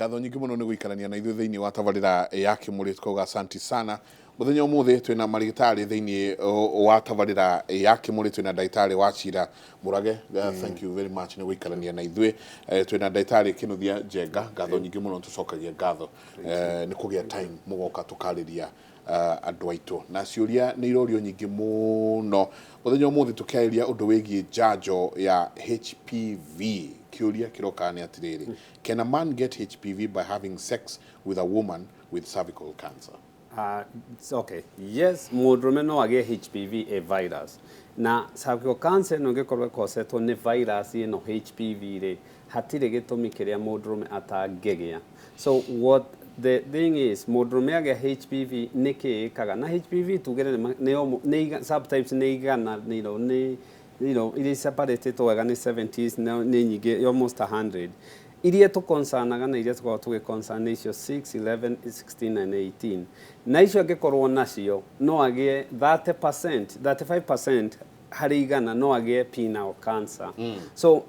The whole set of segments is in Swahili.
ngatho nyingi muno ni guikarania na ithuĩ thĩinĩ wa tabarĩra ya Kĩmũrĩ tukauga asanti sana muthenya ũmũthĩ twĩna marigitari thĩinĩ wa tabarĩra ya Kĩmũrĩ twĩna ndagĩtarĩ wa Cira Mũrage thank you very much ni guikarania na ithuĩ twĩna ndagĩtarĩ Kĩnuthia Njenga ngatho nyingi muno tucokagia ngatho ni kũgĩa time mũgoka tukarĩria andũ aitũ na ciũria nĩ irorio nyingĩ mũno muthenya ũmũthĩ tukĩarĩria ũndũ wĩgiĩ njanjo ya HPV kiuria kiroka ni atiriri can a man get HPV by having sex with a woman with cervical cancer? Okay, yes, mũndũrũme no agĩe HPV a virus na cervical cancer no gĩkorwo kosetwo nĩ virus ĩno HPV rĩ hatirĩ gĩtũmi kĩrĩa mũndũrũme atangĩgĩa. So what the thing is mũndũrũme agĩa HPV nĩ kĩĩkaga na HPV tugere nĩ subtypes nĩ igana iria separated wega nĩ 70s nĩ nyingĩ almost 100 iria tũkonsanaga na iria tũkoragwo tũgĩkonsana icio 6, 11, 16 and 18 na icio angĩkorwo nacio no agĩe 30%, 35% harĩ igana no agĩe penile cancer. So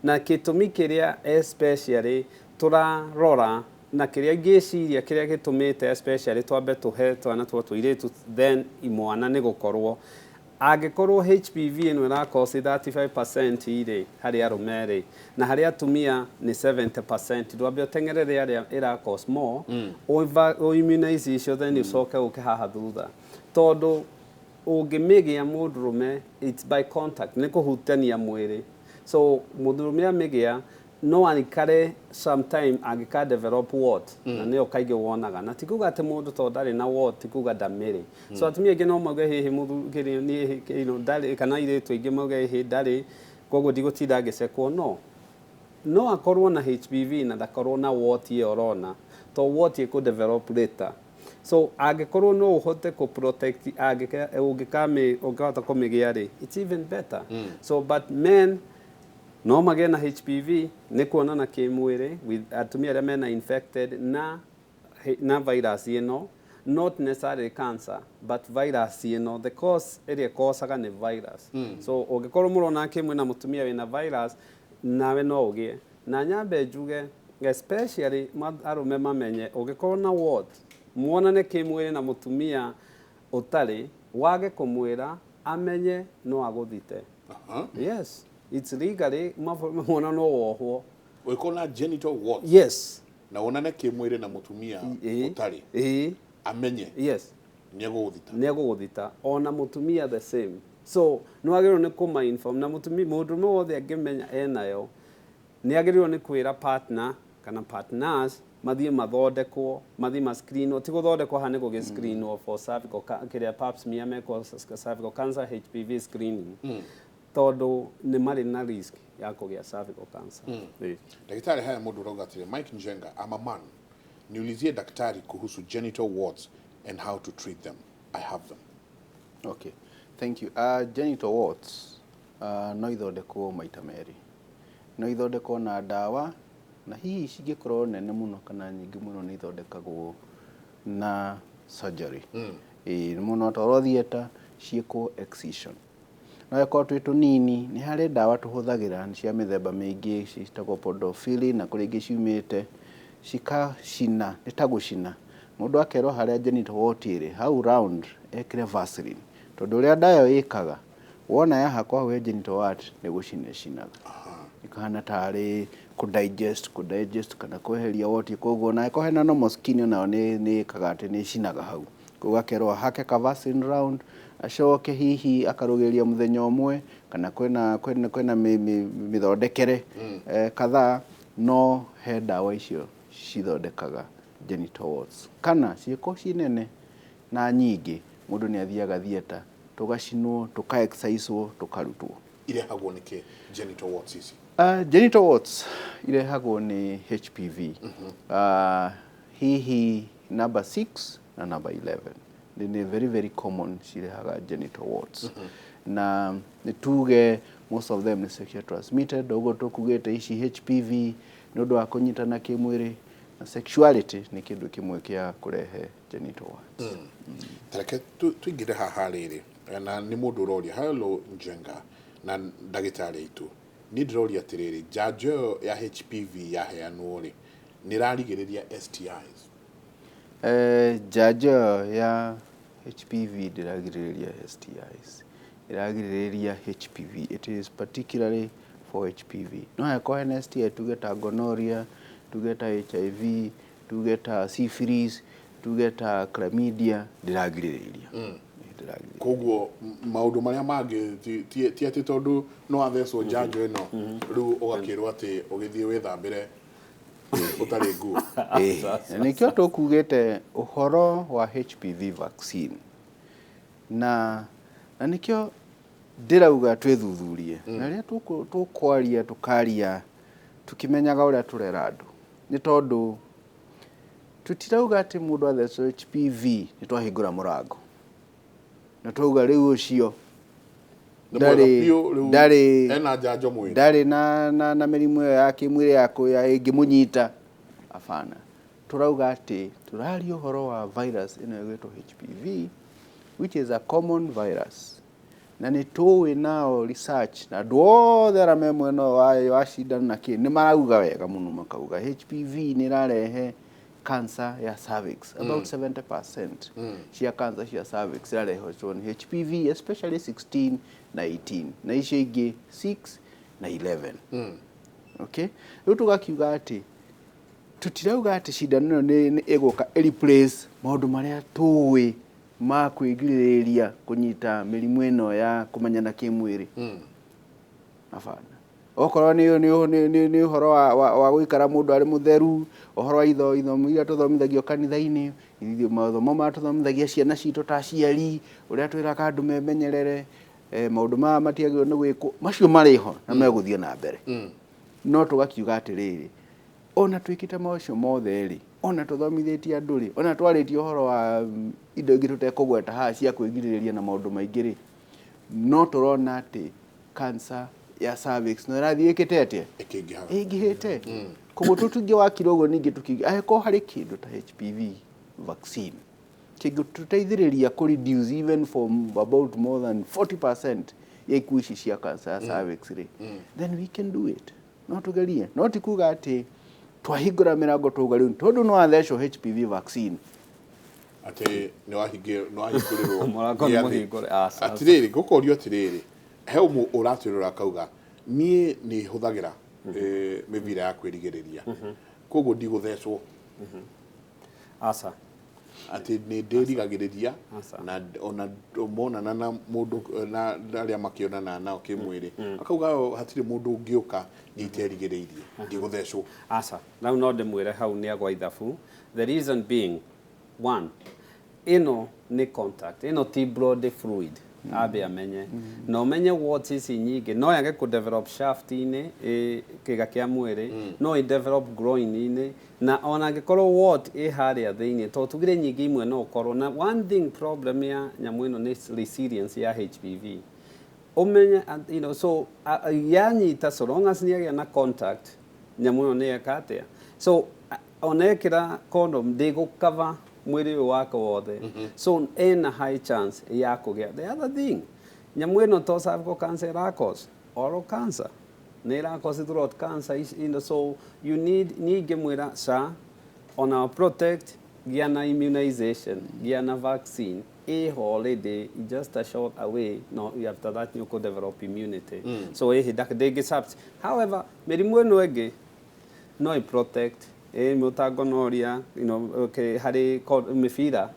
na gĩtũmi kĩrĩa especially tũrarora na kĩrĩa ngĩciria kĩrĩa gĩtũmĩte especially twambe tũhe twana tũirĩtu then imwana nĩ gũkorwo angĩkorwo HPV ĩno ĩrakosi 35% irĩ harĩ arũme rĩ na harĩ atumia nĩ 70% ndwambe ũteng'erere arĩa ĩrakosi more immunize icio then ucoke ũke haha thutha tondũ ũngĩmĩgĩa mũndũrũme it's by contact nĩ kũhutania mwĩrĩ so mũndũrũme amĩgĩa no aikare sometime agika develop what na nĩyo kaingĩ wonaga na tikuga atĩ mũndũ to ndarĩ na what tikuga ndamĩrĩ so atumia aingĩ no mauge hihi mũthuri nĩ ndarĩ kana airĩtu aingĩ mauge hihi ndarĩ koguo ndigũtinda ngĩcekwo no akorwo na HPV na ndakorwo na what ĩyo ũrona to what ĩkũ develop later so angĩkorwo no ũhote kũ protect ũngĩhota kũmĩgĩa rĩ it's even better so but men no magĩe na HPV nĩ kuonana kĩmwĩrĩ with atumia arĩa mena infected na virus ĩno not necessarily cancer but virus ĩno the cause ĩrĩa causaga nĩ virus so ũngĩkorwo mũrona kĩmwe na mũtumia wĩna virus nawe no ũgĩe na nyambe njuge especially arũme mamenye ũngĩkorwo na what muonane kĩmwĩrĩ na mũtumia ũtarĩ wage kũmwĩra amenye no agũthite yes it's legally mwana no wohwo ũiko na genital warts yes na wonane kĩmwĩrĩ na mũtumia ũtarĩ amenye yes nĩegũgũthita ona mũtumia the same so no agĩrĩirwo nĩ kũma inform na mũndũrũme wothe angĩmenya enayo nĩ agĩrĩirwo nĩ kwĩra partner kana partners mathiĩ mathondekwo mathiĩ ma screenwo ti gũthondekwo haha nĩ gũgĩ screenwo for cervical kĩrĩa pap smear mekwo cervical cancer HPV screening todo nĩ marĩ na risk ya kũgĩa cervical cancer. Daktari haya mũndũ rauga atĩrĩ Mike Njenga I'm a man niulizie daktari kuhusu genital warts and how to treat them. I have them. Okay, thank you. Genital warts no ithondekwo maita merĩ. No ithondekwo na ndawa na hihi cingĩkorwo nene mũno kana nyingĩ mũno nĩ ithondekagwo na surgery. Mũno toro theater ciĩkwo excision. Na kwa twĩ tũnini nĩ harĩ ndawa tũhũthagĩra cia mĩthemba mĩingĩ citagwo podophyllin na kũrĩ ingĩ ciumĩte cikacina nĩ ta gũcina mũndũ akerwo harĩa genital wart ĩrĩ hau round ekĩre vaseline tondũ ũrĩa ndawa ĩkaga wona yahakwa we genital wart nĩ gũcinaga ikahana tarĩ kũdigest kana kweheria wart koguo na ĩko hena normal skin nayo nĩ ĩkaga atĩ nĩ cinaga hau koguo akerwo hake ka vaseline round acoke hihi akarũgĩria mũthenya ũmwe kana kwĩna mĩthondekere kadhaa no he ndawa icio cithondekaga genital warts kana ciĩko cinene na nyingĩ mũndũ nĩ athiaga theater tũgacinwo tũka-excisewo tũkarutwo. Irehagwo nĩ genital warts ici? Genital warts irehagwo nĩ HPV hihi number 6 na number 11 ni very very common cirehaga genital warts na nituge most of them ni sexually transmitted ugo tukugete ici HPV ni ũndũ wa kũnyitana kĩmwĩrĩ na sexuality ni kĩndũ kĩmwe kĩa kũrehe genital warts. Tareke tuingire haha rĩrĩ na nĩ mũndũ ũroria hello Njenga na ndagĩtarĩ aitũ ni ndĩroria atĩrĩrĩ njanjo ya HPV yaheanwo rĩ nirarigiriria STIs? Njanjo ya HPV ndiragirĩrĩria STIs, iragirĩrĩria HPV. It is particularly for HPV. No heko hena STI tuge ta gonorrhea, tuge ta HIV, tuge ta syphilis, tuge ta chlamydia, ndiragirĩrĩria. Koguo maundu maria mangi ti ati tondu no athecwo njanjo ino riu ugakirwo ati ugithie withambire utari nguo. Nikio tukugite uhoro wa HPV vaccine na nikio ndirauga twithuthurie na ria tukwaria tukaria tukimenyaga uria turera andu ni tondu tutirauga ati mundu athecwo HPV ni twahingura murango na twauga riu ucio ndari ena njanjo mwiri ndari na mirimu ya kimwiri yako ya ingimunyita afana. Turauga ati turaria uhoro wa virus ino yagwitwo HPV, which is a common virus, na ni tuwi nao research na duothe ara me mweno wa shindano na ki ni marauga wega muno makauga HPV ni rarehe cancer ya cervix. About 70% cia cancer cia cervix irarehwo ni HPV, especially 16 na 18 na icio ingi 6 na 11. Okay, riu tugakiuga ati tutirauga ati shindano ni iguka replace maundu maria tuwi ma kwigiriria kunyita mirimu ino ya kumenyana kimwiri. Afana okorwo ni uhoro wa guikara mundu ari mutheru, uhoro wa ithomo iria tuthomithagio kanitha-ini, mathomo ma tuthomithagia ciana citu ta ciari, uria twiraga andu memenyerere, maundu ma matiagirwo ni gwikwo, macio mariho na meguthie na mbere. No tugakiuga atiriri, ona twikite macio mothe ri, ona tuthomithitie andu ri, ona twaritie uhoro wa indo ingi tutekugweta ha cia kwigiriria na maundu maingi ri, no turona ati cancer ya cervix no rathiikite atia ingihite. Koguo tutunge wakira uguo ningi tukiga aheko hari kindu ta HPV vaccine kingu tuteithiriria ku reduce even from about more than 40% ya ikuũ ici cia cancer ya cervix ri, then we can do it. No tugerie, no tikuga ati twahingura mirango tuga riu tondu no athecwo HPV vaccine ati ni wahingũrĩrwo murango ni muhingure. Atiriri gukorio atiriri he umu uratirura kauga nie ni huthagira mivira ya kwirigiriria koguo ndiguthecwo asa ati ni ndirigagiriria na ona monana na mundu na aria makionana nao kimwiri akauga hatire mundu ungiuka ni terigiririe ndiguthecwo asa now no ndimwire hau ni agwa ithabu. The reason being, one, ino ni contact, ino ti blood fluid abe amenye no menye what is nyingi no yage ku develop shaft ini kiga kia mwiri no i develop groin ini na ona gikorwo what haria thiini to tugire nyingi imwe no korwo na one thing problem ya nyamu ino ni resilience ya HPV umenye so yanyita so long as ni na contact nyamu ino ni yakatia so onekira condom they go cover mwiri wako wothe so ena high chance ya kugia. The other thing nyamu ino to cervical cancer cause oral cancer ne cause throat cancer so you need gemwira sa on protect giana immunization giana vaccine holiday just a short away no after that you could develop immunity so they get saps. However merimu ino ege no protect gonorrhea, okay, hari mifira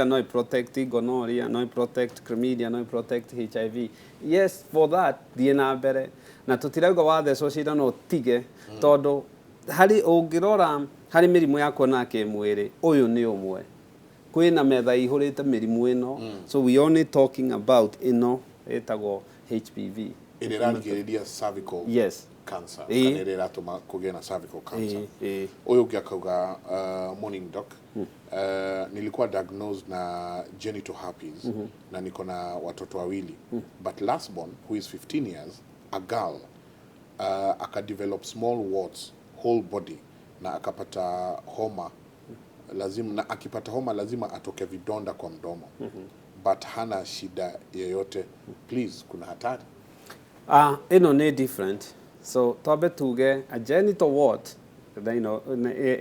no protect gonorrhea, no protect chlamydia, no protect HIV. Yes, for that diena bere na tutirauga wathe so cira no tige tondu hari ungirora hari mirimu ya kuona ke mwiri uyu ni umwe kwina metha ihurite mirimu ino so we only talking about ino etagwo HPV irarigiriria cervical cancer kana iratuma kugia na cervical cancer. Uyu ngiakauga morning doc nilikuwa diagnosed na genital herpes na niko na watoto wawili but last born who is 15 years a girl aka develop small warts whole body na akapata homa lazima na akipata homa lazima atoke vidonda kwa mdomo but hana shida yoyote. Please kuna hatari ino ni different. So tobe tuge a genital wart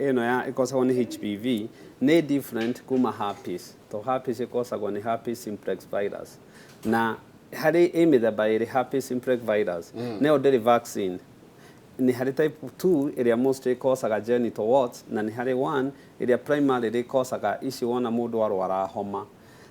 ino ya ikosagwo ni HPV ni different kuma herpes to herpes ikosagwo ni herpes simplex virus na hari imithemba iri herpes simplex virus ne oderi vaccine ni hari type 2 iria mostly ikosaga genital warts na ni hari 1 iria primarily ikosaga ici wona mundu arwara homa.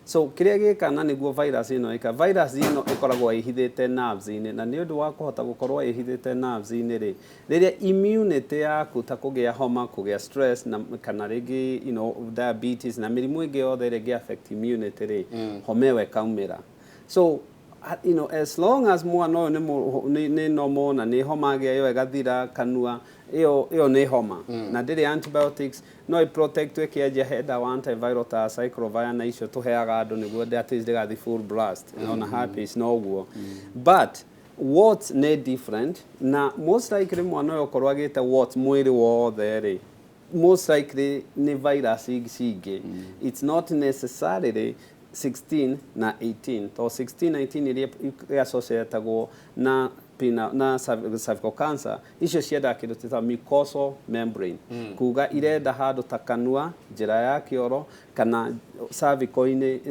So kiria gikana niguo virus ino virus ino ikoragwo ihithite nerves ini na ni undu wa kuhota gukorwo ihithite nerves ini ri riria immunity yaku ta kugia homa kugia stress na kana rigi diabetes na mirimu ingi yothe rigi affect immunity ri homewe kaumira. So as long as mwana ni normal na ni homa gia yo igathira kanua iyo ni homa na ndiri antibiotics no i protect we kiaje header wa antiviral ta cyclovir na icio tuheaga andu niguo that is the full blast na herpes no guo but what ne different na most likely mwana yo korwa gite what mwiri wothe ri most likely ni virus igingi it's not necessarily 16 na 18 to 16 19 iria associatagwo na cervical cancer icio cienda kindu tita mucosal membrane kuga irenda handu ta kanua njira ya kioro kana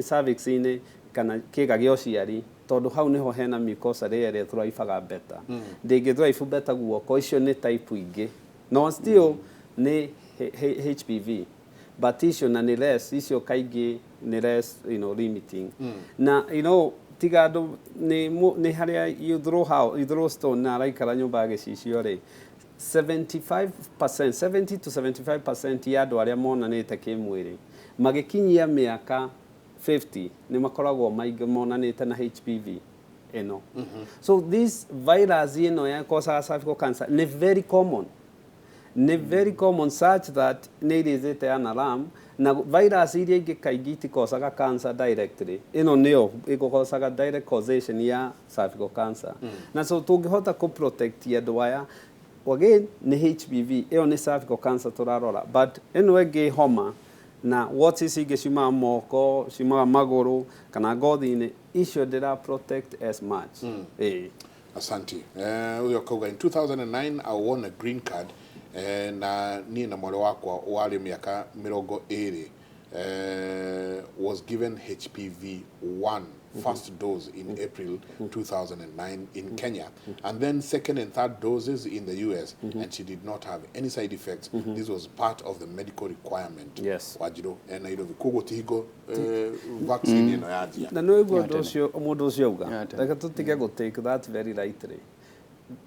cervix ini kana kiga gya uciari tondu hau niho hena mucosa ria thrivaga better ndingi thrive better guoko icio ni type ingi no still ni HPV but icio na ni less icio kaingi ni less limiting na tigado ni haria you throw stone na raikara nyumba gicicio ri 75% 70 to 75% ya andu aria monanite kimwiri magikinyia miaka 50 ni makoragwo maingi monanite na HPV eno so this virus ya cause cervical cancer ni very common such that ni rizite an alarm na virus iria ingi kaingi itikosaga cancer directly ino nio ikosaga direct causation ya cervical cancer na so tungihota ku protect andu aya again ni HPV iyo ni cervical cancer turarora but ino igi homa na what is igi cima moko cima maguru kana ngothi-ini icio ndira protect as much Asante uyo kauga in 2009 I won a green card na ni na mwale wakwa wali miaka 20 was given HPV 1 first dose in April 2009 in Kenya and then second and third doses in the US and she did not have any side effects this was part of the medical requirement wajiro na ilo vikugo tigo vaccine ino yadia na no ego docio omodo cionga like tutige go take that very lightly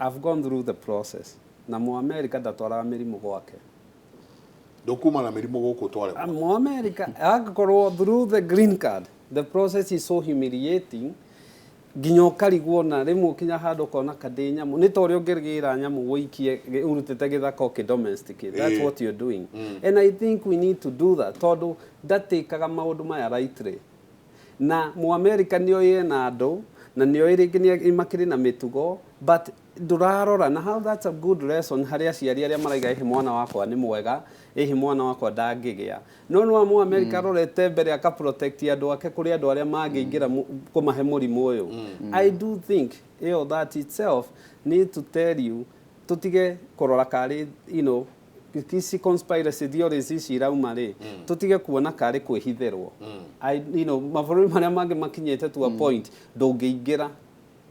I've gone through the process na mu America ndatwara mirimu gwake dokuma na mirimu goko tware mu America agakorwo through the green card the process is so humiliating ginyo karigwo na rimu kinya handu kona kadi nyamu ni tori ongergira nyamu wikie urutete githako ki domesticate that's what you're doing and I think we need to do that todo datikaga maundu maya rightly na mu America nio yena andu na nio iriginia imakiri na mitugo but durarora na how that's a good lesson haria ciari aria maraiga hi mwana wakwa ni mwega hi mwana wakwa ndangigea no mu America rorete mbere aka protect andu ake kuri andu aria mangiingira kumahe murimu uyu I do think that itself need to tell you tutige korora kari kisi conspiracy theories ici rauma ri tutige kuona kari kwihitherwo mabũrũri maria mangi makinyete to a point ndũngĩingira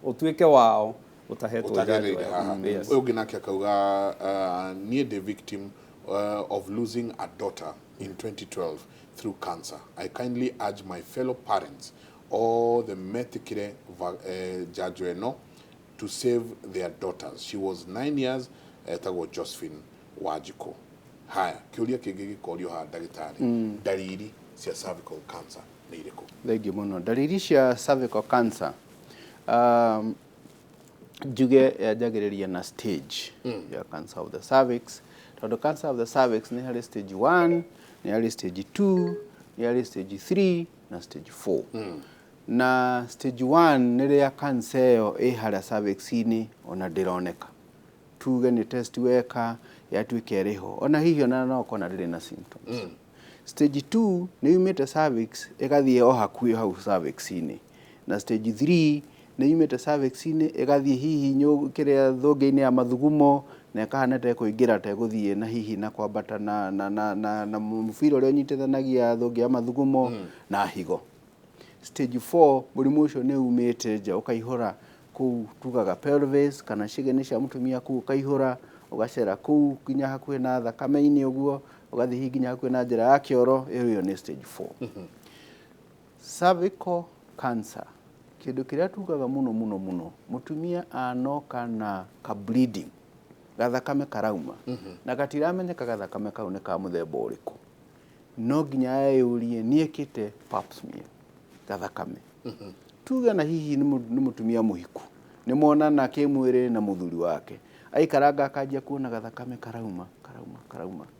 utuike wao utahetwo uyu ginake kauga near the victim of losing a daughter in 2012 through cancer. I kindly urge my fellow parents or the metikire jajweno to save their daughters. She was 9 years tago Josephine Wajiko. Haya kiuria kingi gikorio ha ndagitari ndariri cia cervical cancer ni iriku? Thengi muno. Ndariri cia cervical cancer juge yajagiriria na stage ya cancer of the cervix. The cancer of the cervix ni hari stage 1, ni hari stage 2, ni hari stage 3 na stage 4. Na stage 1 ni ya cancer yo hari cervix ini ona ndironeka. Tuge ni test weka yatuike riho. Ona hiyo no kona riri na symptoms. Stage 2 ni yumite cervix igathie o hakuhi hau cervix ini. Na stage 3 ni yumite cervix ini igathie hihi kiria thonge-ini ya mathugumo na kahana te kuingira te guthie na hihi na kwambata na mubira uria unyitithanagia thongi ya mathugumo na higo. Stage 4 murimu ucio ni umite nja ukaihura kuu tugaga pelvis kana cigene cia mutumia kuu ukaihura ugacera kuu nginya hakuhi na thakame-ini uguo ugathi nginya hakuhi na njira ya kioro iyo ni stage 4. Cervical cancer kindu kiria tugaga muno mutumia anoka na ka bleeding gathakame karauma na gatiramenyeka gathakame kau ni ka muthemba uriku no nginya ayurie niekite pap smear gathakame tuga na hihi ni mutumia muhiku ni monana kimwiri na muthuri wake aikaranga akajia kuona gathakame karauma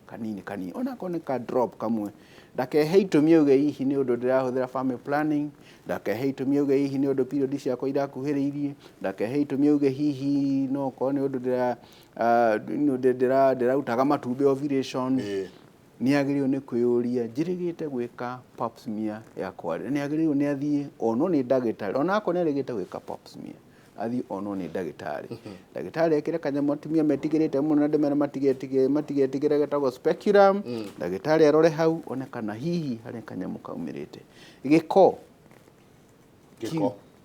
kanini ona kone ka drop kamwe ndakehe itumi uge hihi ni undu ndirahuthira family planning ndakehe itumi uge hihi ni undu period ciakwa irakuhiriirie ndakehe itumi uge hihi no ko ni undu ndirarutaga matumbi ovulation ni agirirwo ni kwiyuria njirigite gwika pap smear ya kwari ni agirirwo ni athie ono ni ndagitari ona ko ni rigite gwika pap smear athi ono ni ndagitari ndagitari ekire kanyamo atumia metigirite muno na ndemera matigetigire getagwo speculum ndagitari arore hau onekana hihi hari kanyamo kaumirite giko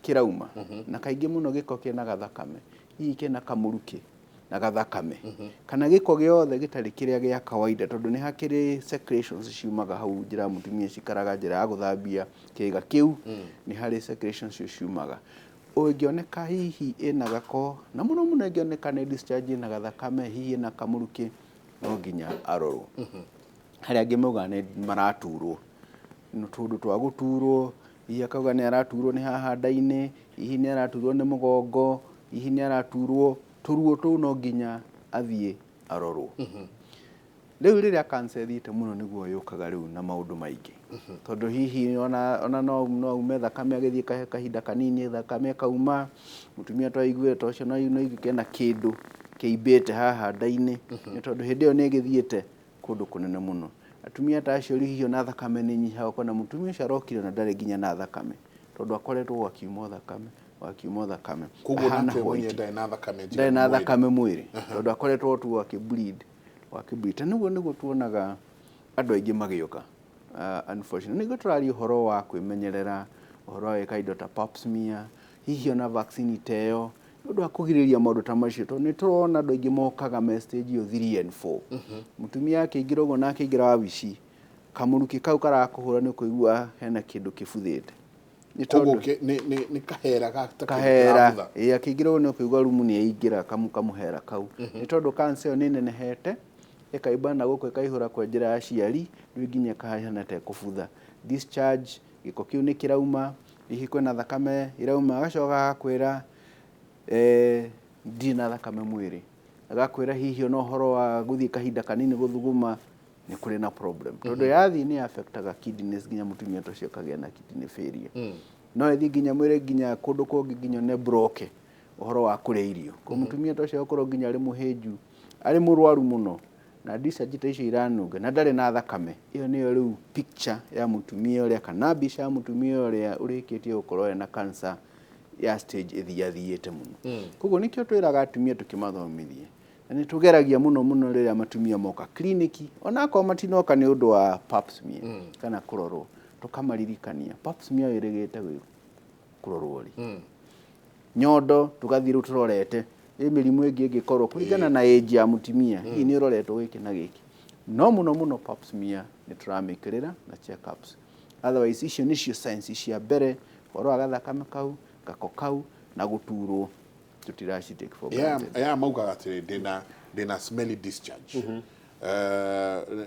kirauma na kaingi muno giko kina gathakame hihi kina kamuruki na gathakame kana giko giothe gitari kiria gia kawaida tondu ni hakiri secretions ciumaga hau njira mutumia cikaraga njira ya guthambia kiiga kiu ni hari secretions ciumaga ungioneka hihi ina gako na muno ingioneka ni discharge na gathakame hihi na kamuruki no nginya arorwo hari angi muga ni maraturwo no tundu twa guturwo hihi akauga ni araturwo ni haha ndaini hihi ni araturwo ni mugongo hihi ni araturwo turuo tu no nginya athie arorwo riu riria cancer thiite muno niguo yukaga riu na maundu maingi tondu hihi ona no ume thakame agithie kahinda kanini thakame kauma mutumia twaiguire tocio no igike na kindu kiimbite haha ndaini ni tondu hindi iyo ni githiite kundu kunene muno atumia tacio hihi na thakame ni nyiha kona mutumia ucio arokire na ndari nginya na thakame tondu akoretwo akiuma thakame kuguo nake mwenye ndai na thakame mwiri tondu akoretwo tu akibleed niguo tuonaga andu aingi magioka unfortunately niguo turari uhoro wa kwimenyerera uhoro wa kaindo ta pap smear hihi ona vaccine teo ndu akugiriria maundu ta macio tondu ni turona andu aingi mokaga me stage 3 and 4 mutumia akingira uguo na akingira wabici kamuruki kau karakuhura ni kuigua hena kindu kibuthite ni kahera akingirwo ni kuigua rumu ni aingira kamuhera kau ni tondu cancer ni nenehete ikaimba na guko ikaihura kwa njira ya ciari riu nginya kahana te kubutha discharge giko kiu ni kirauma hihi kwina thakame irauma agacoka akwira ndina thakame mwiri agakwira hihi no horo wa guthie kahinda kanini guthuguma ni kuri na problem tondu yathi ni affectaga kidneys nginya mutumia tocio kagia na kidney failure no ethi nginya mwire nginya kundu kungi nginya ne broke uhoro wa kuria irio ko mutumia tocio okoro nginya ari muhiju ari murwaru muno na discharge icio iranunga na ndari na thakame iyo niyo riu picture ya mutumia uria kana mbica ya mutumia uria urikitie gukorwo na cancer ya stage ithiathiite muno koguo nikio twiraga atumia tukimathomithie na ni tugeragia muno riria matumia moka kliniki ona ko matinoka ni undu wa pap smear kana kurorwo tukamaririkania pap smear irigite kurorwo ri nyondo tugathire turorete mirimu ingi ingikorwo kuringana na age ya mutumia hii ni uroretwo giki na giki no muno pap smear ni turamikirira na check ups otherwise icio nicio signs cia mbere horo agathakame kau gako kau na guturwo tutiraci take for granted maugaga atiri ndina smelly discharge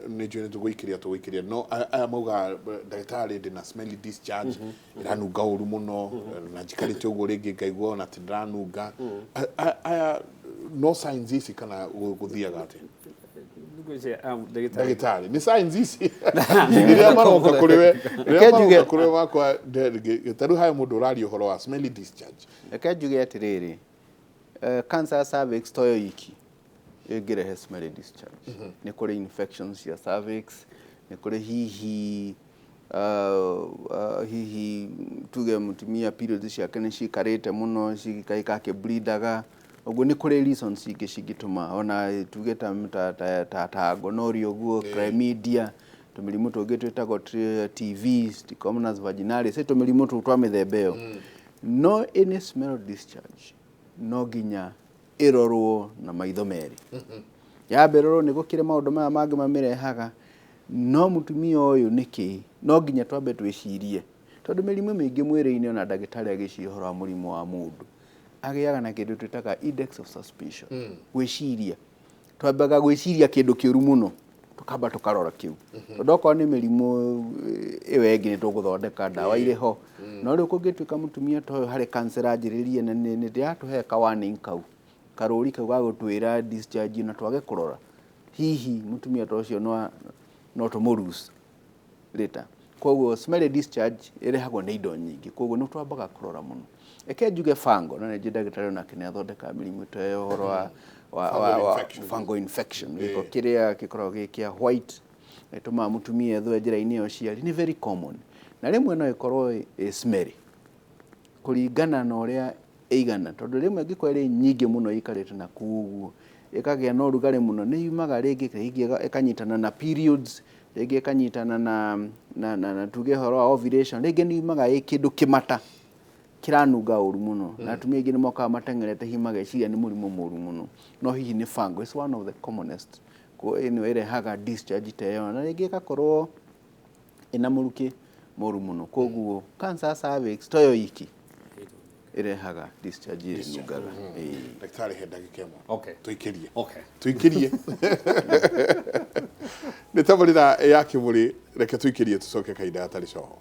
ni jone tuguikiria no aya mauga ndagitari ndina smelly discharge iranunga uru muno na njikarite uguo ringi ngaigua na tindanunga aya no signs ici kana guthiaga ati ndagitari ni signs ici iria maroka kuriwe wakwa taru haya mundu urari uhoro wa smelly discharge ekenjuge atiriri cancer cervix toyo iki igirehe smelly discharge ni kuri infections ya cervix ni kuri hihi tuge mutumia periods ciake ni cikarite muno cikaika ke bleedaga Oguo ni kuri reasons ingĩ cingĩtũma ona tuge ta gonorrhea ũguo chlamydia tũmĩrimũ tũngĩ twĩtagwo TB trichomonas vaginalis tũmĩrimũ tũu twa mĩthemba ĩyo no any smell discharge no nginya ĩrorwo na maitho merĩ yambe ĩrorwo nĩ gũkĩrĩ maũndũ maya mangĩ mamĩrehaga no mũtumia ũyũ nĩkĩ no nginya twambe twĩcirie tondũ mĩrimũ mĩingĩ mwĩrĩ-inĩ ona ndagĩtarĩ agĩciria ũhoro wa mũrimũ wa mũndũ agĩaga na kĩndũ twĩtaga index of suspicion gwĩciria twambaga gwĩciria kĩndũ kĩũru mũno tukamba tukarora kiu tondũ okorwo nĩ mĩrimũ ĩyo ĩngĩ nĩ tũgũthondeka ndawa irĩ ho no rĩu kũngĩtuĩka mũtumia ta ũyũ harĩ cancer anjĩrĩrie na nĩ ndĩratũhe ka warning kau karũri kau ga gũtwĩra discharge na twage kũrora hihi mũtumia ta ũcio no tũmũruce later koguo smelly discharge ĩrehagwo nĩ indo nyingĩ koguo nĩ twambaga kũrora mũno eke njuge fango na nĩ ndagĩtarĩ onake nĩ athondeka mĩrimũ ta ĩyo ũhoro wa fungal infection gĩko kĩrĩa gĩkoragwo gĩ kĩa white gĩtũmaga mũtumia ethwe njĩra-inĩ ya ũciari nĩ very common na rĩmwe no ĩkorwo smelly kũringana na ũrĩa ĩigana tondũ rĩmwe ĩngĩkorwo ĩrĩ nyingĩ mũno ĩikarĩte na kuguo ĩkagĩa na ũrugarĩ mũno nĩ yumaga rĩngĩ ĩkanyitana na periods rĩngĩ ĩkanyitana na tuge ũhoro wa ovulation rĩngĩ nĩ yumaga ĩ kĩndũ kĩmata kiranunga ũru mũno na atumia aingĩ nĩ mokaga matengerete hihi mageciria nĩ mũrimũ mũru mũno no hihi nĩ fungal is one of the commonest ĩno ĩrehaga discharge ta ĩyo na rĩngĩ ĩgakorwo ĩna mũrukĩ mũru mũno koguo cancer cervix toyo iki ĩrehaga discharge ĩnungaga daktari he ndagĩka ĩmwe okay tuikirie nĩ tabarĩra ya kĩmũrĩ reke tuikirie tũcoke kahinda gatarĩ coho